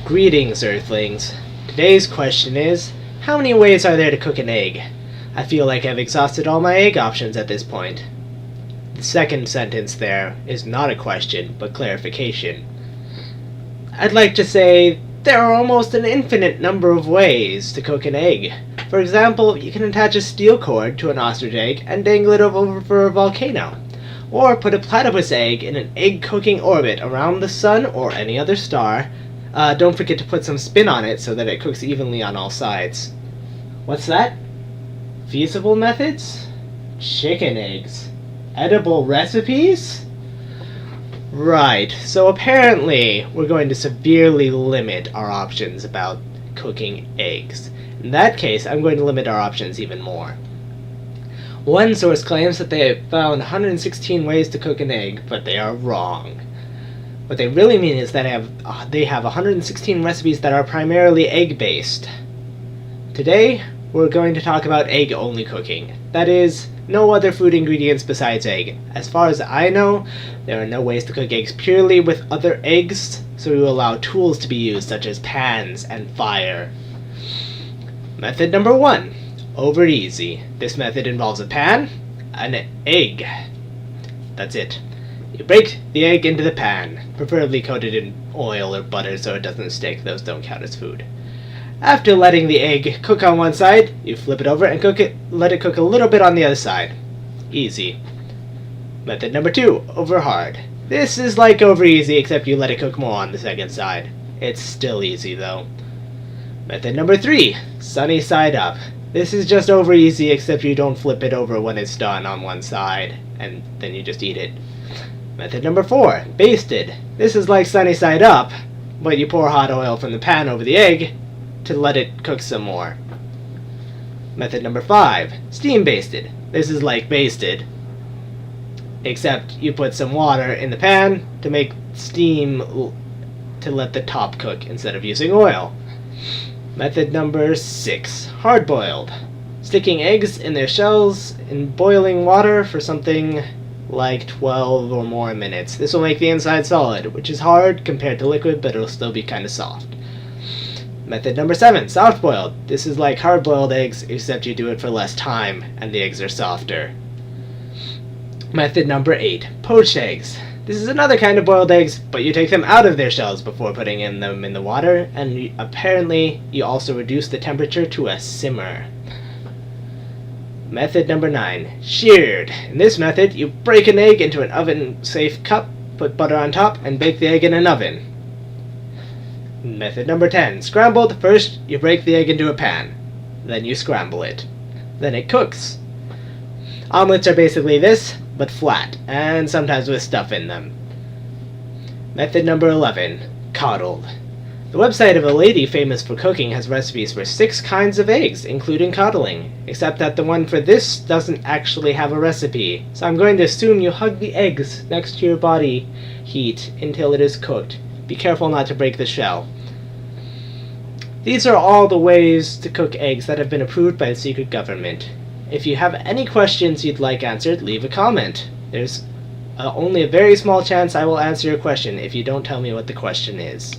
Greetings, Earthlings. Today's question is, how many ways are there to cook an egg? I feel like I've exhausted all my egg options at this point. The second sentence there is not a question, but clarification. I'd like to say there are almost an infinite number of ways to cook an egg. For example, you can attach a steel cord to an ostrich egg and dangle it over a volcano. Or put a platypus egg in an egg-cooking orbit around the sun or any other star. Don't forget to put some spin on it so that it cooks evenly on all sides. What's that? Feasible methods? Chicken eggs. Edible recipes? Right, so apparently we're going to severely limit our options about cooking eggs. In that case, I'm going to limit our options even more. One source claims that they have found 116 ways to cook an egg, but they are wrong. What they really mean is that they have 116 recipes that are primarily egg-based. Today, we're going to talk about egg-only cooking. That is, no other food ingredients besides egg. As far as I know, there are no ways to cook eggs purely with other eggs, so we will allow tools to be used such as pans and fire. Method number 1. Over easy. This method involves a pan, an egg. That's it. You break the egg into the pan, preferably coated in oil or butter so it doesn't stick. Those don't count as food. After letting the egg cook on one side, you flip it over and let it cook a little bit on the other side. Easy. Method number 2, over hard. This is like over easy except you let it cook more on the second side. It's still easy though. Method number 3, sunny side up. This is just over easy except you don't flip it over when it's done on one side and then you just eat it. Method number 4, basted. This is like sunny side up, but you pour hot oil from the pan over the egg to let it cook some more. Method number 5, steam basted. This is like basted, except you put some water in the pan to make steam to let the top cook instead of using oil. Method number 6, hard-boiled. Sticking eggs in their shells in boiling water for something like 12 or more minutes. This will make the inside solid, which is hard compared to liquid, but it'll still be kind of soft. Method number 7, soft-boiled. This is like hard-boiled eggs, except you do it for less time, and the eggs are softer. Method number 8, poached eggs. This is another kind of boiled eggs, but you take them out of their shells before putting them in the water, and apparently you also reduce the temperature to a simmer. Method number 9, sheared. In this method, you break an egg into an oven-safe cup, put butter on top, and bake the egg in an oven. Method number 10, scrambled. First, you break the egg into a pan. Then you scramble it. Then it cooks. Omelets are basically this, but flat, and sometimes with stuff in them. Method number 11, coddled. The website of a lady famous for cooking has recipes for 6 kinds of eggs, including coddling, except that the one for this doesn't actually have a recipe, so I'm going to assume you hug the eggs next to your body heat until it is cooked. Be careful not to break the shell. These are all the ways to cook eggs that have been approved by the secret government. If you have any questions you'd like answered, leave a comment. There's only a very small chance I will answer your question if you don't tell me what the question is.